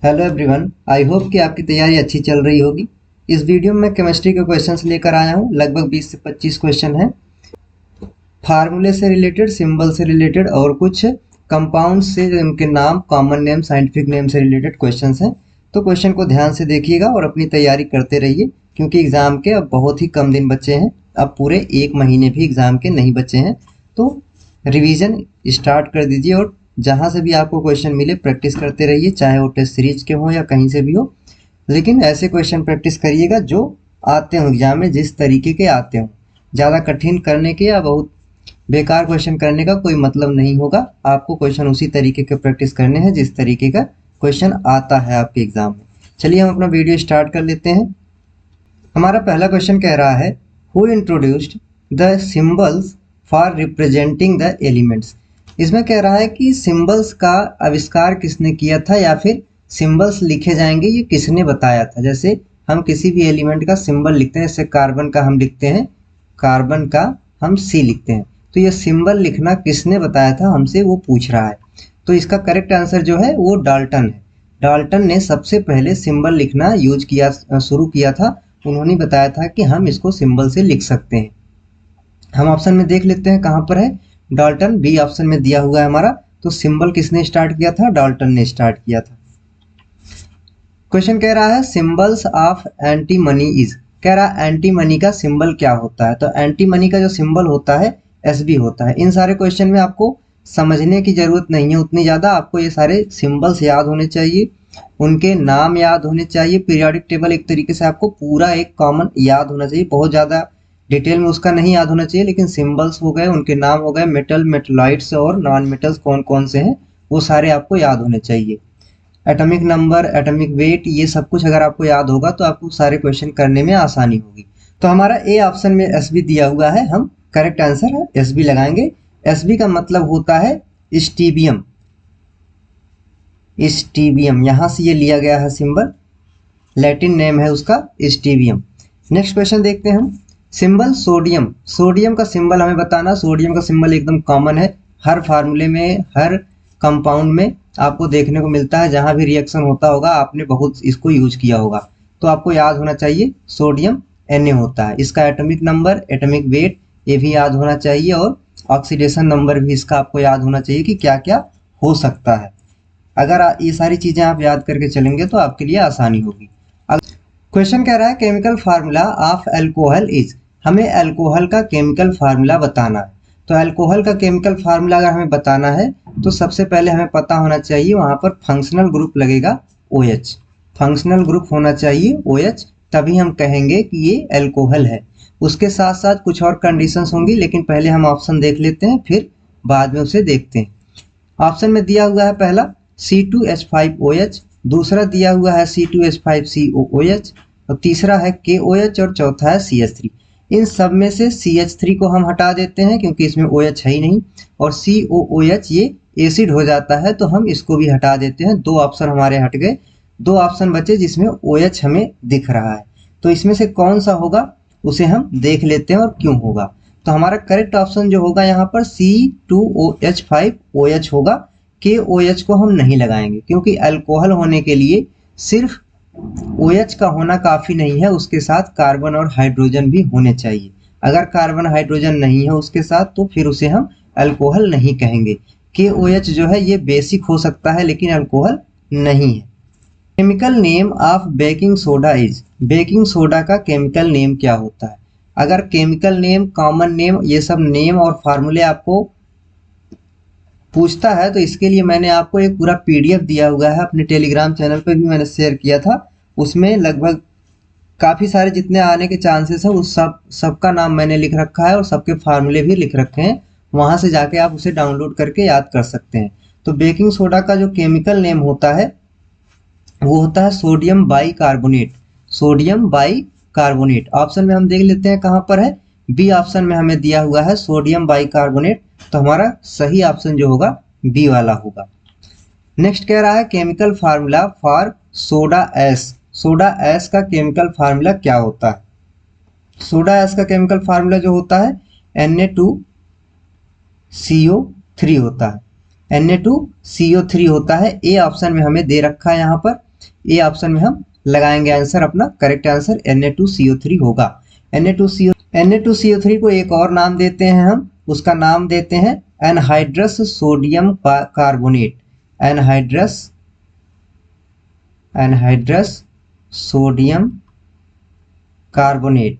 Hello everyone, I hope कि आपकी तैयारी अच्छी चल रही होगी। इस वीडियो में मैं केमिस्ट्री के क्वेश्चंस लेकर आया हूं। लगभग 20 से 25 क्वेश्चन हैं। फार्मूले से रिलेटेड, सिंबल से रिलेटेड और कुछ कंपाउंड से उनके नाम, कॉमन नेम, साइंटिफिक नेम से रिलेटेड क्वेश्चंस हैं। तो क्वेश्चन को ध्यान से देखिएगा और अपनी तैयारी करते रहिए, क्योंकि एग्ज़ाम के अब बहुत ही कम दिन बचे हैं। अब पूरे 1 महीने भी एग्ज़ाम के नहीं बचे हैं। तो रिवीजन स्टार्ट कर दीजिए और जहाँ से भी आपको क्वेश्चन मिले प्रैक्टिस करते रहिए, चाहे वो टेस्ट सीरीज के हों या कहीं से भी हो। लेकिन ऐसे क्वेश्चन प्रैक्टिस करिएगा जो आते हों एग्जाम में, जिस तरीके के आते हों। ज़्यादा कठिन करने के या बहुत बेकार क्वेश्चन करने का कोई मतलब नहीं होगा। आपको क्वेश्चन उसी तरीके के प्रैक्टिस करने हैं जिस तरीके का क्वेश्चन आता है आपके एग्जाम में। चलिए हम अपना वीडियो स्टार्ट कर लेते हैं। हमारा पहला क्वेश्चन कह रहा है, who introduced the symbols for representing the elements. इसमें कह रहा है कि सिंबल्स का आविष्कार किसने किया था, या फिर सिंबल्स लिखे जाएंगे ये किसने बताया था। जैसे हम किसी भी एलिमेंट का सिंबल लिखते हैं, जैसे कार्बन का हम लिखते हैं, कार्बन का हम C लिखते हैं, तो ये सिंबल लिखना किसने बताया था हमसे, वो पूछ रहा है। तो इसका करेक्ट आंसर जो है वो डाल्टन है। डाल्टन ने सबसे पहले सिंबल लिखना शुरू किया था। उन्होंने बताया था कि हम इसको सिंबल से लिख सकते हैं। हम ऑप्शन में देख लेते हैं कहाँ पर है। डाल्टन, बी ऑप्शन में दिया हुआ है हमारा। तो सिंबल किसने स्टार्ट किया था? डाल्टन ने स्टार्ट किया था। क्वेश्चन कह रहा है, symbols of anti money is. कह रहा है एंटी मनी का सिंबल क्या होता है। तो एंटी मनी का जो सिंबल होता है SB होता है। इन सारे क्वेश्चन में आपको समझने की जरूरत नहीं है उतनी ज़्यादा। आपको ये सारे सिंबल्स याद होने चाहिए, उनके नाम याद होने चाहिए। पीरियोडिक टेबल एक तरीके से आपको पूरा एक कॉमन याद होना चाहिए। बहुत ज़्यादा डिटेल में उसका नहीं याद होना चाहिए, लेकिन सिंबल्स हो गए, उनके नाम हो गए, मेटल, मेटलॉइड्स और नॉन मेटल्स कौन कौन से हैं वो सारे आपको याद होने चाहिए। एटॉमिक नंबर, एटॉमिक वेट, ये सब कुछ अगर आपको याद होगा तो आपको सारे क्वेश्चन करने में आसानी होगी। तो हमारा ए ऑप्शन में SB दिया हुआ है, हम करेक्ट आंसर है SB लगाएंगे। SB का मतलब होता है स्टीबियम। स्टीबियम, यहाँ से ये लिया गया है सिंबल, लैटिन नेम है उसका स्टीबियम। नेक्स्ट क्वेश्चन देखते हैं हम। Symbol sodium. सोडियम का सिंबल हमें बताना। सोडियम का सिंबल एकदम कॉमन है, हर फार्मूले में, हर कंपाउंड में आपको देखने को मिलता है। जहां भी रिएक्शन होता होगा आपने बहुत इसको यूज किया होगा, तो आपको याद होना चाहिए सोडियम Na होता है। इसका एटॉमिक नंबर, एटॉमिक वेट ये भी याद होना चाहिए, और ऑक्सीडेशन नंबर भी इसका आपको याद होना चाहिए कि क्या क्या हो सकता है। अगर ये सारी चीजें आप याद करके चलेंगे तो आपके लिए आसानी होगी। क्वेश्चन कह रहा है, chemical formula of alcohol is. हमें अल्कोहल का केमिकल फार्मूला बताना है। तो अल्कोहल का केमिकल फार्मूला अगर हमें बताना है तो सबसे पहले हमें पता होना चाहिए वहां पर फंक्शनल ग्रुप लगेगा OH। फंक्शनल ग्रुप होना चाहिए OH, तभी हम कहेंगे कि ये अल्कोहल है। उसके साथ साथ कुछ और कंडीशंस होंगी, लेकिन पहले हम ऑप्शन देख लेते हैं, फिर बाद में उसे देखते हैं। ऑप्शन में दिया हुआ है पहला C2H5OH, दूसरा दिया हुआ है C2H5COOH, और तीसरा है KOH, और चौथा है CH3। इन सब में से CH3 को हम हटा देते हैं क्योंकि इसमें OH है ही नहीं, और COOH ये एसिड हो जाता है, तो हम इसको भी हटा देते हैं। 2 ऑप्शन हमारे हट गए, 2 ऑप्शन बचे जिसमें OH हमें दिख रहा है। तो इसमें से कौन सा होगा उसे हम देख लेते हैं और क्यों होगा। तो हमारा करेक्ट ऑप्शन जो होगा यहाँ पर C2OH5OH होगा। KOH को हम नहीं लगाएंगे क्योंकि अल्कोहल होने के लिए सिर्फ OH का होना काफी नहीं है, उसके साथ कार्बन और हाइड्रोजन भी होने चाहिए। अगर कार्बन हाइड्रोजन नहीं है उसके साथ तो फिर उसे हम अल्कोहल नहीं कहेंगे। KOH जो है ये बेसिक हो सकता है लेकिन अल्कोहल नहीं है। Chemical name of baking soda is. Baking soda का केमिकल नेम क्या होता है। अगर केमिकल नेम, कॉमन नेम, ये सब नेम और फार्मूले आपको पूछता है तो इसके लिए मैंने आपको एक पूरा PDF दिया हुआ है, अपने टेलीग्राम चैनल पे भी मैंने शेयर किया था। उसमें लगभग काफ़ी सारे जितने आने के चांसेस है उस सबका नाम मैंने लिख रखा है, और सबके फार्मूले भी लिख रखे हैं। वहां से जाके आप उसे डाउनलोड करके याद कर सकते हैं। तो बेकिंग सोडा का जो केमिकल नेम होता है वो होता है sodium bicarbonate. Sodium bicarbonate. Option में हम देख लेते हैं कहाँ पर है। बी ऑप्शन में हमें दिया हुआ है सोडियम बाइकार्बोनेट, तो हमारा सही ऑप्शन जो होगा बी वाला होगा। नेक्स्ट कह रहा है, chemical formula for soda S. Soda S का केमिकल फार्मूला क्या होता है। सोडा एस का केमिकल फार्मूला जो होता है Na2CO3 होता है। Na2CO3 होता है। ए ऑप्शन में हमें दे रखा है यहाँ पर। ए ऑप्शन में हम लगाएंगे आंसर। अपना करेक्ट आंसर Na2CO3 होगा। Na2CO3 को एक और नाम देते हैं हम, उसका नाम देते हैं anhydrous sodium carbonate. Anhydrous sodium carbonate.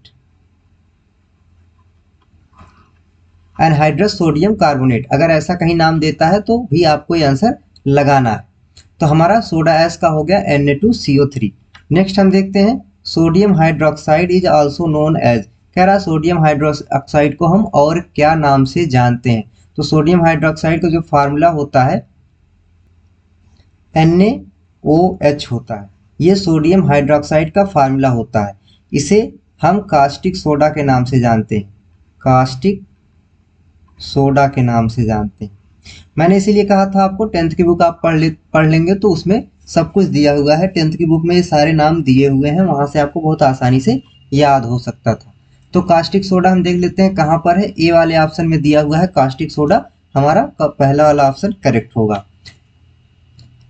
Anhydrous sodium carbonate अगर ऐसा कहीं नाम देता है तो भी आपको ये आंसर लगाना है। तो हमारा सोडा ऐश का हो गया Na2CO3। नेक्स्ट हम देखते हैं sodium hydroxide is also known as. कह रहा सोडियम हाइड्रोक्साइड को हम और क्या नाम से जानते हैं। तो सोडियम हाइड्रोक्साइड का जो फार्मूला होता है NaOH होता है। ये सोडियम हाइड्रोक्साइड का फार्मूला होता है। इसे हम कास्टिक सोडा के नाम से जानते हैं। कास्टिक सोडा के नाम से जानते हैं। मैंने इसीलिए कहा था आपको 10th की बुक आप पढ़ लेंगे तो उसमें सब कुछ दिया हुआ है। 10th की बुक में ये सारे नाम दिए हुए हैं, वहां से आपको बहुत आसानी से याद हो सकता था। तो कास्टिक सोडा हम देख लेते हैं कहाँ पर है। ए वाले ऑप्शन में दिया हुआ है कास्टिक सोडा, हमारा पहला वाला ऑप्शन करेक्ट होगा।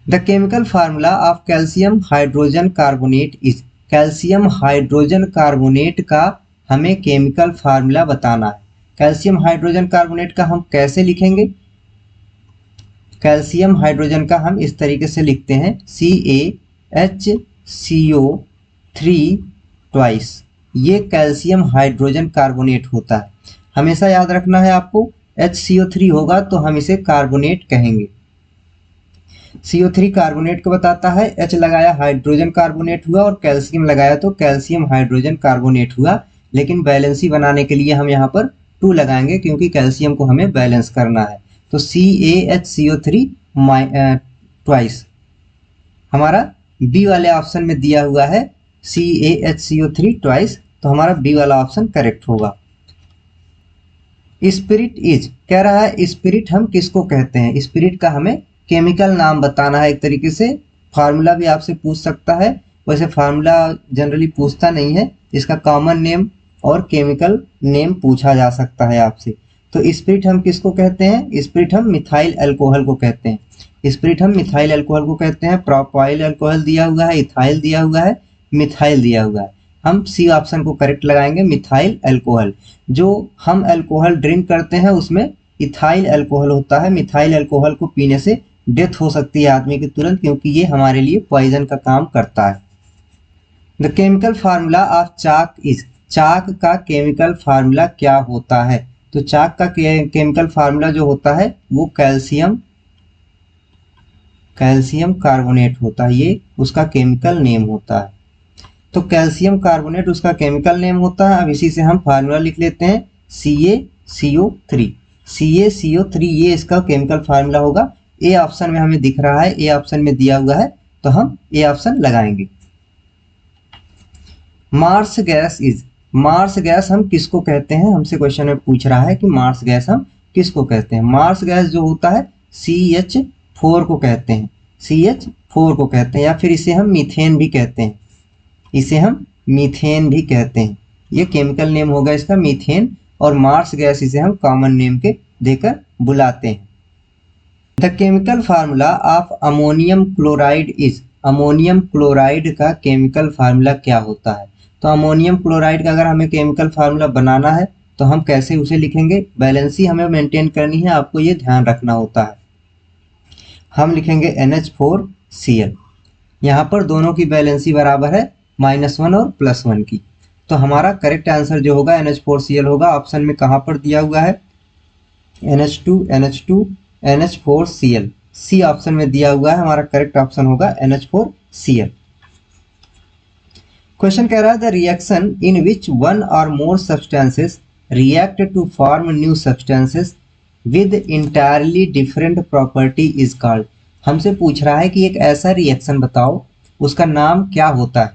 The chemical formula of calcium hydrogen carbonate is. Calcium hydrogen carbonate का हमें केमिकल फार्मूला बताना है। कैल्शियम हाइड्रोजन कार्बोनेट का हम कैसे लिखेंगे। कैल्शियम हाइड्रोजन का हम इस तरीके से लिखते हैं CaHCO3 ट्वाइस। ये कैल्शियम हाइड्रोजन कार्बोनेट होता है। हमेशा याद रखना है आपको, HCO3 होगा तो हम इसे कार्बोनेट कहेंगे। CO3 कार्बोनेट को बताता है, H लगाया हाइड्रोजन कार्बोनेट हुआ और कैल्शियम लगाया तो कैल्शियम हाइड्रोजन कार्बोनेट हुआ। लेकिन बैलेंसी बनाने के लिए हम यहाँ पर 2 लगाएंगे क्योंकि कैल्शियम को हमें बैलेंस करना है। तो CaHCO3 ट्वाइस हमारा बी वाले ऑप्शन में दिया हुआ है CaHCO3 ट्वाइस, तो हमारा बी वाला ऑप्शन करेक्ट होगा। स्पिरिट इज कह रहा है स्पिरिट हम किसको कहते हैं। स्पिरिट का हमें केमिकल नाम बताना है। एक तरीके से फार्मूला भी आपसे पूछ सकता है, वैसे फार्मूला जनरली पूछता नहीं है, इसका कॉमन नेम और केमिकल नेम पूछा जा सकता है आपसे। तो स्पिरिट हम किसको कहते हैं। स्पिरिट हम मिथाइल अल्कोहल को कहते हैं। स्पिरिट हम मिथाइल अल्कोहल को कहते हैं। प्रोपाइल अल्कोहल दिया हुआ है, इथाइल दिया हुआ है, मिथाइल दिया हुआ है। हम सी ऑप्शन को करेक्ट लगाएंगे, मिथाइल अल्कोहल। जो हम अल्कोहल ड्रिंक करते हैं उसमें इथाइल अल्कोहल होता है। मिथाइल अल्कोहल को पीने से डेथ हो सकती है आदमी की तुरंत, क्योंकि ये हमारे लिए पॉइजन का काम करता है। The chemical formula of chalk is. Chalk का केमिकल फार्मूला क्या होता है। तो चाक का केमिकल फार्मूला जो होता है वो कैल्शियम कार्बोनेट होता है। ये उसका केमिकल नेम होता है। तो कैल्शियम कार्बोनेट उसका केमिकल नेम होता है। अब इसी से हम फार्मूला लिख लेते हैं CaCO3। CaCO3 ये इसका केमिकल फार्मूला होगा। ए ऑप्शन में हमें दिख रहा है, ए ऑप्शन में दिया हुआ है तो हम ए ऑप्शन लगाएंगे। Marsh gas is. Marsh gas हम किसको कहते हैं, हमसे क्वेश्चन में पूछ रहा है कि मार्स गैस हम किसको कहते हैं। मार्स गैस जो होता है CH4 को कहते हैं। CH4 को कहते हैं, या फिर इसे हम मीथेन भी कहते हैं। इसे हम मीथेन भी कहते हैं। ये केमिकल नेम होगा इसका मीथेन, और मार्स गैस इसे हम कॉमन नेम के देकर बुलाते हैं। The chemical formula of ammonium chloride is. Ammonium chloride का केमिकल फार्मूला क्या होता है। तो अमोनियम क्लोराइड का अगर हमें केमिकल फार्मूला बनाना है तो हम कैसे उसे लिखेंगे। बैलेंसी हमें मेंटेन करनी है, आपको ये ध्यान रखना होता है। हम लिखेंगे NH4Cl। यहाँ पर दोनों की बैलेंसी बराबर है -1 और +1 की। तो हमारा करेक्ट आंसर जो होगा NH4Cl होगा। ऑप्शन में कहाँ पर दिया हुआ है NH2 NH4Cl, सी ऑप्शन में दिया हुआ है। हमारा करेक्ट ऑप्शन होगा NH4Cl। क्वेश्चन कह रहा है the reaction in which one or more substances react to form new substances with entirely different property is called. हमसे पूछ रहा है कि एक ऐसा रिएक्शन बताओ उसका नाम क्या होता है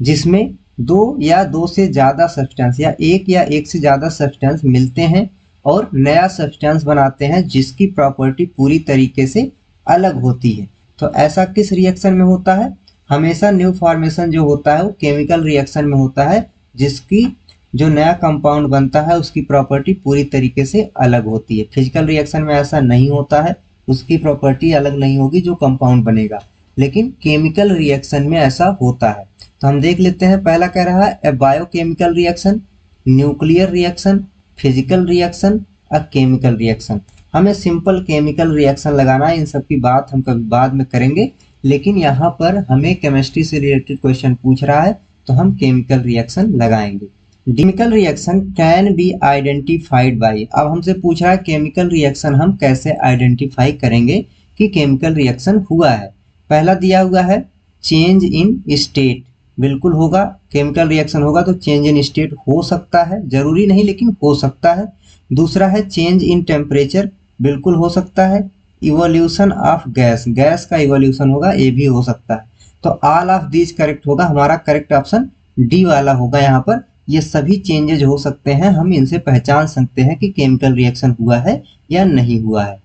जिसमें 2 या 2 से ज़्यादा सब्सटेंस या एक से ज़्यादा सब्सटेंस मिलते हैं और नया सब्सटेंस बनाते हैं जिसकी प्रॉपर्टी पूरी तरीके से अलग होती है। तो ऐसा किस रिएक्शन में होता है। हमेशा न्यू फॉर्मेशन जो होता है वो केमिकल रिएक्शन में होता है, जिसकी जो नया कंपाउंड बनता है उसकी प्रॉपर्टी पूरी तरीके से अलग होती है। फिजिकल रिएक्शन में ऐसा नहीं होता है, उसकी प्रॉपर्टी अलग नहीं होगी जो कंपाउंड बनेगा। लेकिन केमिकल रिएक्शन में ऐसा होता है। तो हम देख लेते हैं, पहला कह रहा है a biochemical reaction, nuclear reaction, physical reaction, a chemical reaction. हमें सिंपल केमिकल रिएक्शन लगाना है, इन सब की बात हम कभी बाद में करेंगे, लेकिन यहाँ पर हमें केमिस्ट्री से रिलेटेड क्वेश्चन पूछ रहा है तो हम केमिकल रिएक्शन लगाएंगे। Chemical reaction can be identified by, अब हमसे पूछ रहा है केमिकल रिएक्शन हम कैसे आइडेंटिफाई करेंगे कि केमिकल रिएक्शन हुआ है। पहला दिया हुआ है चेंज इन स्टेट, बिल्कुल होगा, केमिकल रिएक्शन होगा तो चेंज इन स्टेट हो सकता है, जरूरी नहीं लेकिन हो सकता है। दूसरा है चेंज इन टेम्परेचर, बिल्कुल हो सकता है। इवोल्यूशन ऑफ गैस, गैस का इवोल्यूशन होगा, ये भी हो सकता है। तो ऑल ऑफ दीज करेक्ट होगा, हमारा करेक्ट ऑप्शन डी वाला होगा। यहाँ पर ये सभी चेंजेज हो सकते हैं, हम इनसे पहचान सकते हैं कि केमिकल रिएक्शन हुआ है या नहीं हुआ है।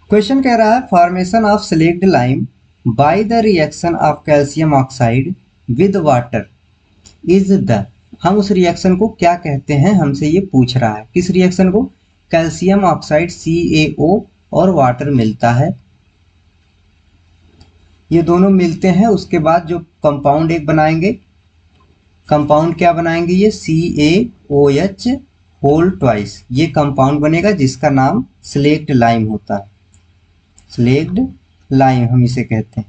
क्वेश्चन कह रहा है formation of slaked lime by the reaction of calcium oxide with water is the, हम उस रिएक्शन को क्या कहते हैं, हमसे ये पूछ रहा है। किस रिएक्शन को? कैल्शियम ऑक्साइड CaO और वाटर मिलता है, ये दोनों मिलते हैं, उसके बाद जो कंपाउंड एक बनाएंगे, कंपाउंड क्या बनाएंगे, ये CaOH होल ट्वाइस, ये कंपाउंड बनेगा जिसका नाम स्लेक्ड लाइम होता है। स्लेक्ड लाइम हम इसे कहते हैं।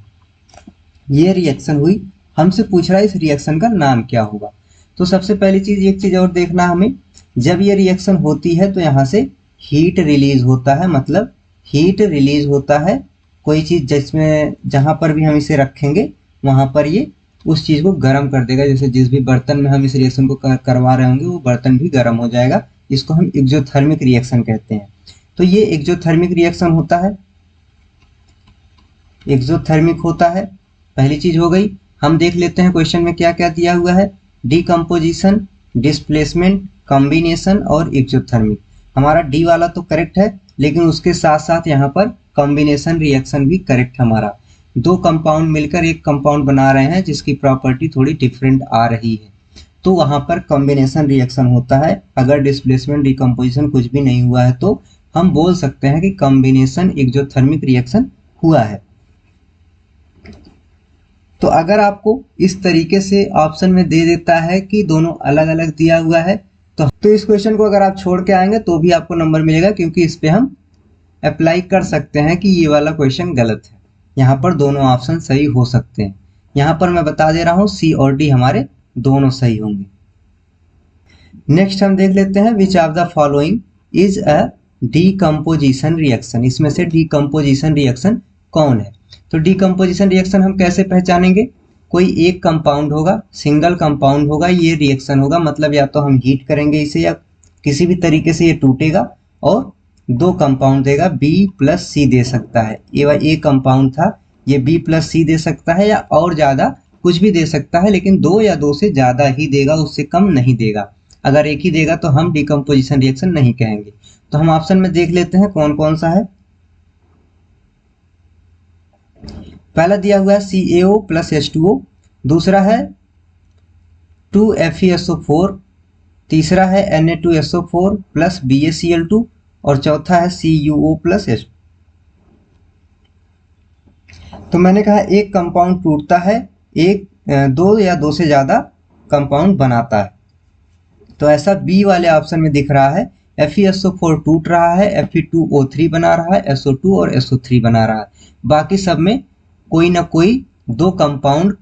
ये रिएक्शन हुई, हमसे पूछ रहा है इस रिएक्शन का नाम क्या होगा। तो सबसे पहली चीज, एक चीज और देखना हमें, जब ये रिएक्शन होती है तो यहाँ से हीट रिलीज होता है, मतलब हीट रिलीज होता है। कोई चीज जिसमें जहां पर भी हम इसे रखेंगे वहां पर ये उस चीज को गर्म कर देगा, जैसे जिस भी बर्तन में हम इस रिएक्शन को करवा रहे होंगे वो बर्तन भी गर्म हो जाएगा। इसको हम एक्सोथर्मिक रिएक्शन कहते हैं। तो ये एक्सोथर्मिक रिएक्शन होता है, एक्सोथर्मिक होता है, पहली चीज हो गई। हम देख लेते हैं क्वेश्चन में क्या क्या दिया हुआ है, डिकम्पोजिशन, डिस्प्लेसमेंट, कॉम्बिनेशन और एक्सोथर्मिक। हमारा डी वाला तो करेक्ट है, लेकिन उसके साथ साथ यहाँ पर कॉम्बिनेशन रिएक्शन भी करेक्ट हमारा। दो कंपाउंड मिलकर एक कंपाउंड बना रहे हैं जिसकी प्रॉपर्टी थोड़ी डिफरेंट आ रही है, तो वहां पर कॉम्बिनेशन रिएक्शन होता है। अगर डिस्प्लेसमेंट डिकम्पोजिशन कुछ भी नहीं हुआ है तो हम बोल सकते हैं कि कॉम्बिनेशन एक्सोथर्मिक रिएक्शन हुआ है। तो अगर आपको इस तरीके से ऑप्शन में दे देता है कि दोनों अलग अलग दिया हुआ है तो इस क्वेश्चन को अगर आप छोड़ के आएंगे तो भी आपको नंबर मिलेगा, क्योंकि इस पे हम अप्लाई कर सकते हैं कि ये वाला क्वेश्चन गलत है। यहाँ पर दोनों ऑप्शन सही हो सकते हैं। यहाँ पर मैं बता दे रहा हूँ सी और डी हमारे दोनों सही होंगे। नेक्स्ट हम देख लेते हैं which of the following is a decomposition reaction, इसमें से डीकम्पोजिशन रिएक्शन कौन है। तो डीकम्पोजिशन रिएक्शन हम कैसे पहचानेंगे, कोई एक कंपाउंड होगा, सिंगल कंपाउंड होगा, ये रिएक्शन होगा, मतलब या तो हम हीट करेंगे इसे या किसी भी तरीके से ये टूटेगा और दो कंपाउंड देगा, B+C दे सकता है। ये कंपाउंड था, ये B+C दे सकता है या और ज्यादा कुछ भी दे सकता है, लेकिन दो या दो से ज्यादा ही देगा, उससे कम नहीं देगा। अगर एक ही देगा तो हम डीकम्पोजिशन रिएक्शन नहीं कहेंगे। तो हम ऑप्शन में देख लेते हैं कौन कौन सा है। पहला दिया हुआ है CaO + H2O, दूसरा है 2FeSO4, तीसरा है Na2SO4 + BaCl2 और चौथा है CuO + H। तो मैंने कहा एक कंपाउंड टूटता है, एक दो या दो से ज्यादा कंपाउंड बनाता है। तो ऐसा बी वाले ऑप्शन में दिख रहा है, FeSO4 टूट रहा है, Fe2O3 बना रहा है, SO2 और SO3 बना रहा है। बाकी सब में कोई ना कोई दो कंपाउंड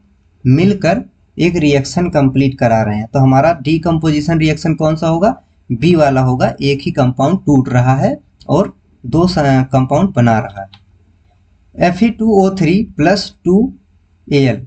मिलकर एक रिएक्शन कंप्लीट करा रहे हैं। तो हमारा डीकम्पोजिशन रिएक्शन कौन सा होगा, बी वाला होगा, एक ही कंपाउंड टूट रहा है और दो कंपाउंड बना रहा है। Fe2O3 + 2Al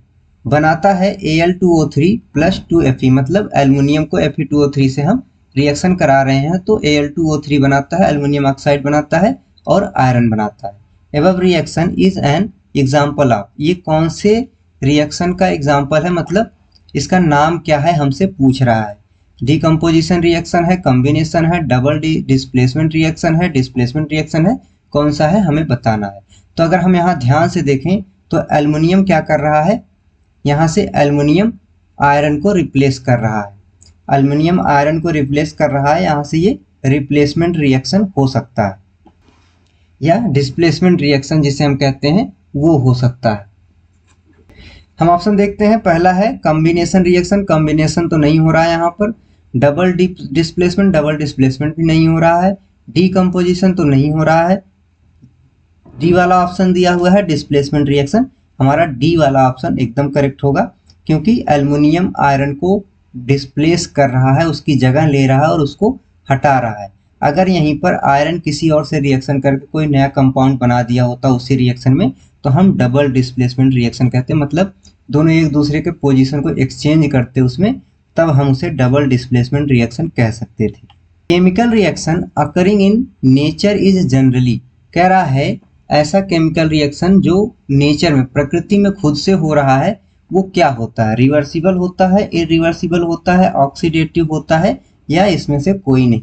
बनाता है Al2O3 + 2Fe, मतलब एल्युमिनियम को Fe2O3 से हम रिएक्शन करा रहे हैं तो Al2O3 बनाता है, एल्युमिनियम ऑक्साइड बनाता है और आयरन बनाता है। Above reaction is an example of, ये कौन से रिएक्शन का एग्जाम्पल है, मतलब इसका नाम क्या है हमसे पूछ रहा है। डीकम्पोजिशन रिएक्शन है, कॉम्बिनेशन है, डबल डिस्प्लेसमेंट रिएक्शन है, डिस्प्लेसमेंट रिएक्शन है, कौन सा है हमें बताना है। तो अगर हम यहाँ ध्यान से देखें तो एल्युमिनियम क्या कर रहा है, यहाँ से एल्युमिनियम आयरन को रिप्लेस कर रहा है, एल्युमिनियम आयरन को रिप्लेस कर रहा है, यहाँ से ये रिप्लेसमेंट रिएक्शन हो सकता है या डिस्प्लेसमेंट रिएक्शन जिसे हम कहते हैं वो हो सकता है। हम ऑप्शन देखते हैं। पहला है कॉम्बिनेशन रिएक्शन, कॉम्बिनेशन तो नहीं हो रहा है यहाँ पर। डबल डिस्प्लेसमेंट, डबल डिस्प्लेसमेंट भी नहीं हो रहा है। डीकम्पोजिशन तो नहीं हो रहा है। डी वाला ऑप्शन दिया हुआ है डिस्प्लेसमेंट रिएक्शन, हमारा डी वाला ऑप्शन एकदम करेक्ट होगा, क्योंकि एल्युमिनियम आयरन को डिस्प्लेस कर रहा है, उसकी जगह ले रहा है और उसको हटा रहा है। अगर यहीं पर आयरन किसी और से रिएक्शन करके कोई नया कंपाउंड बना दिया होता उसी रिएक्शन में, तो हम डबल डिस्प्लेसमेंट रिएक्शन कहते हैं, मतलब दोनों एक दूसरे के पोजीशन को एक्सचेंज करते उसमें, तब हम उसे डबल डिस्प्लेसमेंट रिएक्शन कह सकते थे। Chemical reaction occurring in nature is generally, कह रहा है ऐसा केमिकल रिएक्शन जो नेचर में, प्रकृति में खुद से हो रहा है, वो क्या होता है? रिवर्सिबल होता है, इरिवर्सिबल होता है, ऑक्सीडेटिव होता है, या इसमें से कोई नहीं।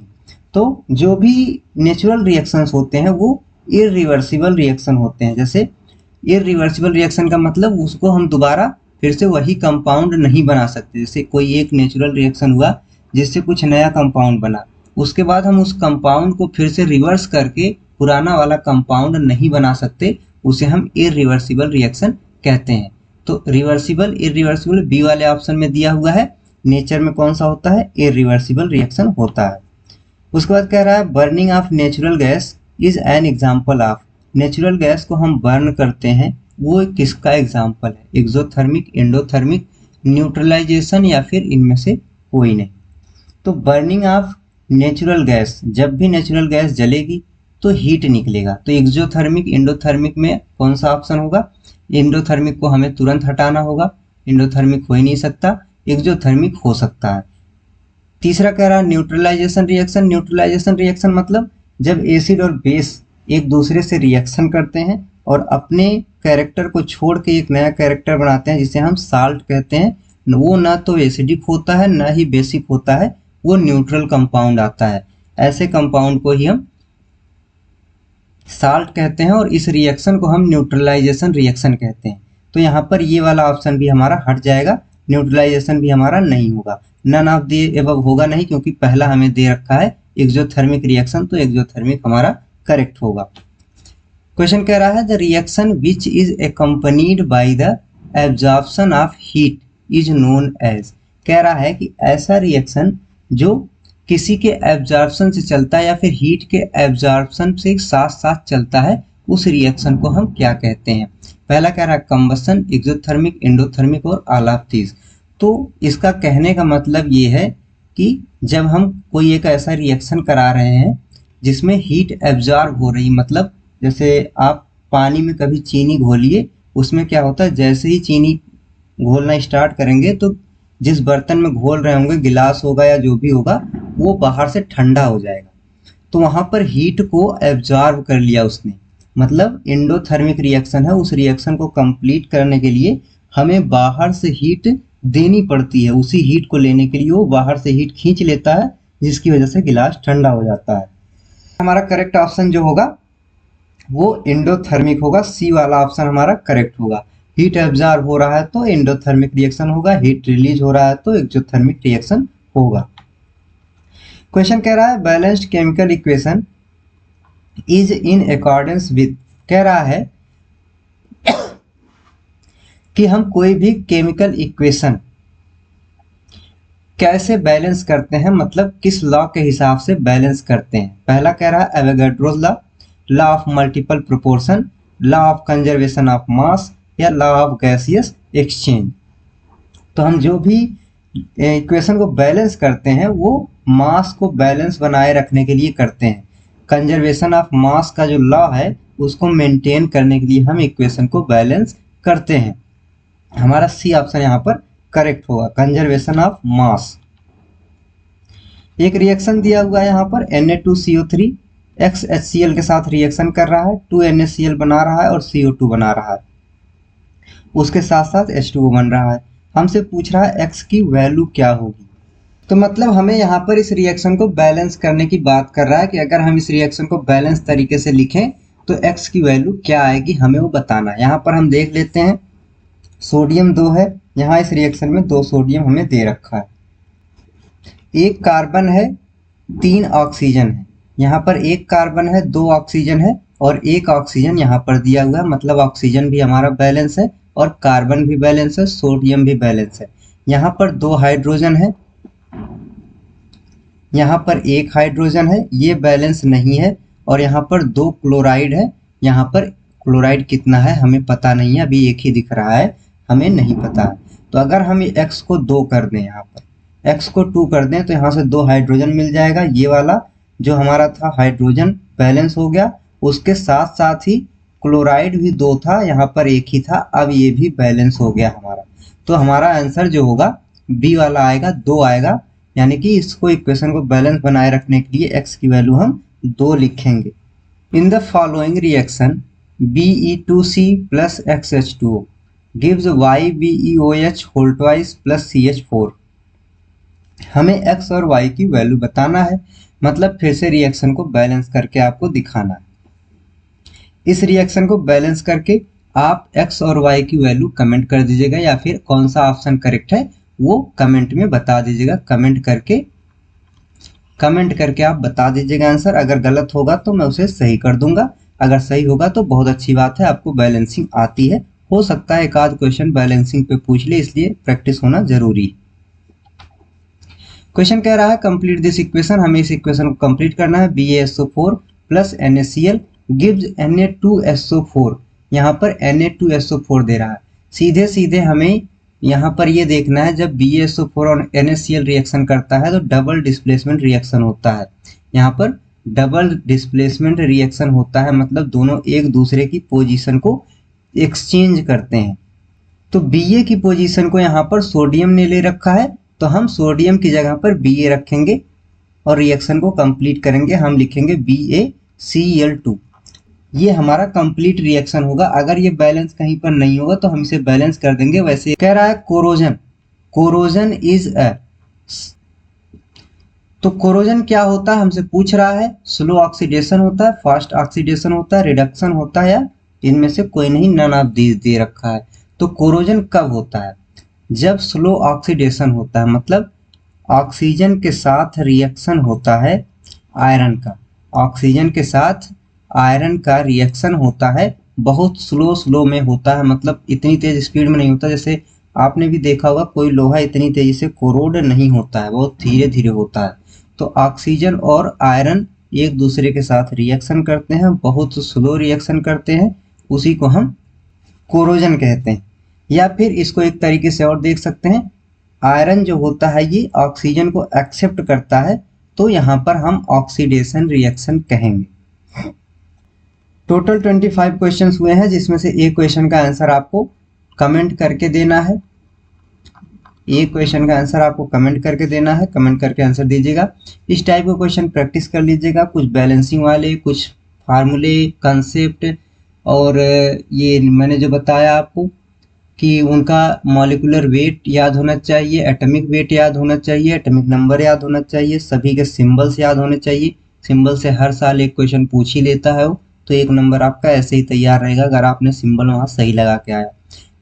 तो जो भी नेचुरल रिएक्शंस होते हैं वो इरिवर्सिबल रिएक्शन होते हैं। जैसे इरिवर्सिबल रिएक्शन का मतलब उसको हम दोबारा फिर से वही कंपाउंड नहीं बना सकते। जैसे कोई एक नेचुरल रिएक्शन हुआ जिससे कुछ नया कंपाउंड बना, उसके बाद हम उस कंपाउंड को फिर से रिवर्स करके पुराना वाला कंपाउंड नहीं बना सकते, उसे हम इरिवर्सिबल रिएक्शन कहते हैं। तो रिवर्सिबल, इरिवर्सिबल बी वाले ऑप्शन में दिया हुआ है। नेचर में कौन सा होता है? इरिवर्सिबल रिएक्शन होता है। उसके बाद कह रहा है burning of natural gas is an example of, natural gas को हम बर्न करते हैं, वो किसका एग्जाम्पल है? एक्सोथर्मिक, एंडोथर्मिक, न्यूट्रलाइजेशन, या फिर इनमें से कोई नहीं। तो बर्निंग ऑफ नेचुरल गैस, जब भी नेचुरल गैस जलेगी तो हीट निकलेगा। तो एक्सोथर्मिक, एंडोथर्मिक में कौन सा ऑप्शन होगा? एंडोथर्मिक को हमें तुरंत हटाना होगा, एंडोथर्मिक हो ही नहीं सकता, एक्सोथर्मिक हो सकता है। तीसरा कह रहा है न्यूट्रलाइजेशन रिएक्शन, न्यूट्रलाइजेशन रिएक्शन मतलब जब एसिड और बेस एक दूसरे से रिएक्शन करते हैं और अपने कैरेक्टर को छोड़ के एक नया कैरेक्टर बनाते हैं, जिसे हम साल्ट कहते हैं। वो ना तो एसिडिक होता है ना ही बेसिक होता है, वो न्यूट्रल कंपाउंड आता है। ऐसे कंपाउंड को ही हम साल्ट कहते हैं और इस रिएक्शन को हम न्यूट्रलाइजेशन रिएक्शन कहते हैं। तो यहाँ पर ये वाला ऑप्शन भी हमारा हट जाएगा, न्यूट्रलाइजेशन भी हमारा नहीं होगा। नन ऑफ द एबव होगा नहीं, क्योंकि पहला हमें दे रखा है एक्सोथर्मिक रिएक्शन, तो एक्सोथर्मिक हमारा करेक्ट होगा। क्वेश्चन कह रहा है the reaction which is accompanied by the absorption of heat is known as, कह रहा है कि ऐसा रिएक्शन जो किसी के एब्जॉर्प्शन से चलता है या फिर हीट के एब्जॉर्प्शन से साथ साथ चलता है, उस रिएक्शन को हम क्या कहते हैं? पहला कह रहा है कंबसन, एक्सोथर्मिक, एंडोथर्मिक और ऑल ऑफ दीज। तो इसका कहने का मतलब ये है कि जब हम कोई एक ऐसा रिएक्शन करा रहे हैं जिसमें हीट एब्जॉर्ब हो रही, मतलब जैसे आप पानी में कभी चीनी घोलिए, उसमें क्या होता है, जैसे ही चीनी घोलना स्टार्ट करेंगे तो जिस बर्तन में घोल रहे होंगे, गिलास होगा या जो भी होगा, वो बाहर से ठंडा हो जाएगा। तो वहाँ पर हीट को एब्जॉर्ब कर लिया उसने, मतलब एंडोथर्मिक रिएक्शन है। उस रिएक्शन को कंप्लीट करने के लिए हमें बाहर से हीट देनी पड़ती है, उसी हीट को लेने के लिए वो बाहर से हीट खींच लेता है, जिसकी वजह से गिलास ठंडा हो जाता है। हमारा करेक्ट ऑप्शन जो होगा वो एंडोथर्मिक होगा, सी वाला ऑप्शन हमारा करेक्ट होगा। हीट एब्जॉर्ब हो रहा है तो एंडोथर्मिक रिएक्शन होगा, हीट रिलीज हो रहा है तो एक्सोथर्मिक रिएक्शन होगा। क्वेश्चन कह रहा है balanced chemical equation is in accordance with, कह रहा है कि हम कोई भी केमिकल इक्वेशन कैसे बैलेंस करते हैं, मतलब किस लॉ के हिसाब से बैलेंस करते हैं। पहला कह रहा है Avogadro's law, law of multiple proportion, law of conservation of mass, या लॉ ऑफ गैसियस एक्सचेंज। तो हम जो भी इक्वेशन को बैलेंस करते हैं वो मास को बैलेंस बनाए रखने के लिए करते हैं। कंजर्वेशन ऑफ मास का जो लॉ है उसको मेंटेन करने के लिए हम इक्वेशन को बैलेंस करते हैं। हमारा सी ऑप्शन यहाँ पर करेक्ट होगा, कंजर्वेशन ऑफ मास। एक रिएक्शन दिया हुआ है यहाँ पर Na2CO3 XHCl के साथ रिएक्शन कर रहा है, 2NaCl बना रहा है और CO2 बना रहा है, उसके साथ साथ H2O बन रहा है। हमसे पूछ रहा है X की वैल्यू क्या होगी। तो मतलब हमें यहाँ पर इस रिएक्शन को बैलेंस करने की बात कर रहा है कि अगर हम इस रिएक्शन को बैलेंस तरीके से लिखें तो X की वैल्यू क्या आएगी, हमें वो बताना है। यहाँ पर हम देख लेते हैं, सोडियम 2 है, यहाँ इस रिएक्शन में 2 सोडियम हमें दे रखा है, 1 कार्बन है, 3 ऑक्सीजन है। यहाँ पर 1 कार्बन है, 2 ऑक्सीजन है और 1 ऑक्सीजन यहाँ पर दिया हुआ है, मतलब ऑक्सीजन भी हमारा बैलेंस है और कार्बन भी बैलेंस है, सोडियम भी बैलेंस है। यहाँ पर 2 हाइड्रोजन है, यहाँ पर 1 हाइड्रोजन है, ये बैलेंस नहीं है। और यहाँ पर 2 क्लोराइड है, यहाँ पर क्लोराइड कितना है हमें पता नहीं है, अभी एक ही दिख रहा है, हमें नहीं पता है। तो अगर हम x को 2 कर दें, यहाँ पर x को 2 कर दें तो यहाँ से 2 हाइड्रोजन मिल जाएगा। ये वाला जो हमारा था हाइड्रोजन बैलेंस हो गया, उसके साथ साथ ही क्लोराइड भी 2 था, यहाँ पर 1 ही था, अब ये भी बैलेंस हो गया हमारा। तो हमारा आंसर जो होगा बी वाला आएगा, 2 आएगा। यानी कि इसको इक्वेशन को बैलेंस बनाए रखने के लिए x की वैल्यू हम 2 लिखेंगे। In the following reaction BE2C plus XH2O gives YBEOH whole twice plus CH4। हमें x और y की वैल्यू बताना है, मतलब फिर से रिएक्शन को बैलेंस करके आपको दिखाना है। इस रिएक्शन को बैलेंस करके आप x और y की वैल्यू कमेंट कर दीजिएगा, या फिर कौन सा ऑप्शन करेक्ट है वो कमेंट में बता दीजिएगा। कमेंट करके आप बता दीजिएगा आंसर। अगर गलत होगा तो मैं उसे सही कर दूंगा, अगर सही होगा तो बहुत अच्छी बात है, आपको बैलेंसिंग आती है। हो सकता है एक आध क्वेश्चन बैलेंसिंग पे पूछ ले, इसलिए प्रैक्टिस होना जरूरी है। क्वेश्चन कह रहा है कंप्लीट दिस इक्वेशन, हमें इस इक्वेशन को कंप्लीट करना है। BaSO4 plus NaCl gives Na2SO4। यहाँ पर Na2SO4 दे रहा है। सीधे सीधे हमें यहाँ पर ये देखना है, जब BaSO4 और NaCl रिएक्शन करता है तो डबल डिस्प्लेसमेंट रिएक्शन होता है। यहाँ पर डबल डिस्प्लेसमेंट रिएक्शन होता है, मतलब दोनों एक दूसरे की पोजीशन को एक्सचेंज करते हैं। तो Ba की पोजीशन को यहाँ पर सोडियम ने ले रखा है, तो हम सोडियम की जगह पर Ba रखेंगे और रिएक्शन को कंप्लीट करेंगे। हम लिखेंगे BaCl2। ये हमारा कंप्लीट रिएक्शन होगा। अगर ये बैलेंस कहीं पर नहीं होगा तो हम इसे बैलेंस कर देंगे। वैसे कह रहा है कोरोजन इज अ, तो कोरोजन क्या होता है हमसे पूछ रहा है। स्लो ऑक्सीडेशन होता है, फास्ट ऑक्सीडेशन होता है, रिडक्शन होता है, या इनमें से कोई नहीं, नन ऑफ दीज दे रखा है। तो कोरोजन कब होता है? जब स्लो ऑक्सीडेशन होता है, मतलब ऑक्सीजन के साथ रिएक्शन होता है आयरन का, ऑक्सीजन के साथ आयरन का रिएक्शन होता है, बहुत स्लो में होता है, मतलब इतनी तेज स्पीड में नहीं होता। जैसे आपने भी देखा होगा कोई लोहा इतनी तेजी से कोरोड नहीं होता है, बहुत धीरे धीरे होता है। तो ऑक्सीजन और आयरन एक दूसरे के साथ रिएक्शन करते हैं, बहुत स्लो रिएक्शन करते हैं, उसी को हम कोरोजन कहते हैं। या फिर इसको एक तरीके से और देख सकते हैं, आयरन जो होता है ये ऑक्सीजन को एक्सेप्ट करता है, तो यहाँ पर हम ऑक्सीडेशन रिएक्शन कहेंगे। टोटल 25 क्वेश्चंस हुए हैं, जिसमें से एक क्वेश्चन का आंसर आपको कमेंट करके देना है। एक क्वेश्चन का आंसर आपको कमेंट करके देना है, कमेंट करके आंसर दीजिएगा। इस टाइप के क्वेश्चन प्रैक्टिस कर लीजिएगा, कुछ बैलेंसिंग वाले, कुछ फार्मूले, कंसेप्ट, और ये मैंने जो बताया आपको कि उनका मॉलिक्यूलर वेट याद होना चाहिए, एटॉमिक वेट याद होना चाहिए, एटॉमिक नंबर याद होना चाहिए, सभी के सिंबल्स याद होने चाहिए। सिंबल से हर साल एक क्वेश्चन पूछ ही लेता है वो, तो एक नंबर आपका ऐसे ही तैयार रहेगा अगर आपने सिंबल वहाँ सही लगा के आया।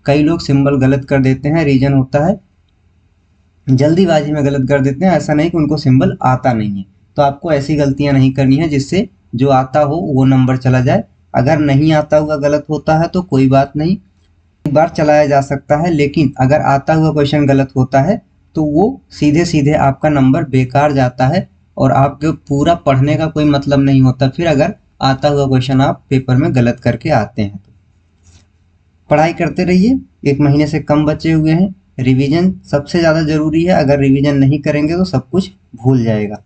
कई लोग सिंबल गलत कर देते हैं, रीजन होता है जल्दीबाजी में गलत कर देते हैं, ऐसा नहीं कि उनको सिंबल आता नहीं है। तो आपको ऐसी गलतियां नहीं करनी है जिससे जो आता हो वो नंबर चला जाए। अगर नहीं आता हुआ गलत होता है तो कोई बात नहीं, एक बार चलाया जा सकता है, लेकिन अगर आता हुआ क्वेश्चन गलत होता है तो वो सीधे सीधे आपका नंबर बेकार जाता है और आपके पूरा पढ़ने का कोई मतलब नहीं होता फिर, अगर आता हुआ क्वेश्चन आप पेपर में गलत करके आते हैं। तो पढ़ाई करते रहिए, 1 महीने से कम बचे हुए हैं। रिवीजन सबसे ज़्यादा ज़रूरी है, अगर रिवीजन नहीं करेंगे तो सब कुछ भूल जाएगा।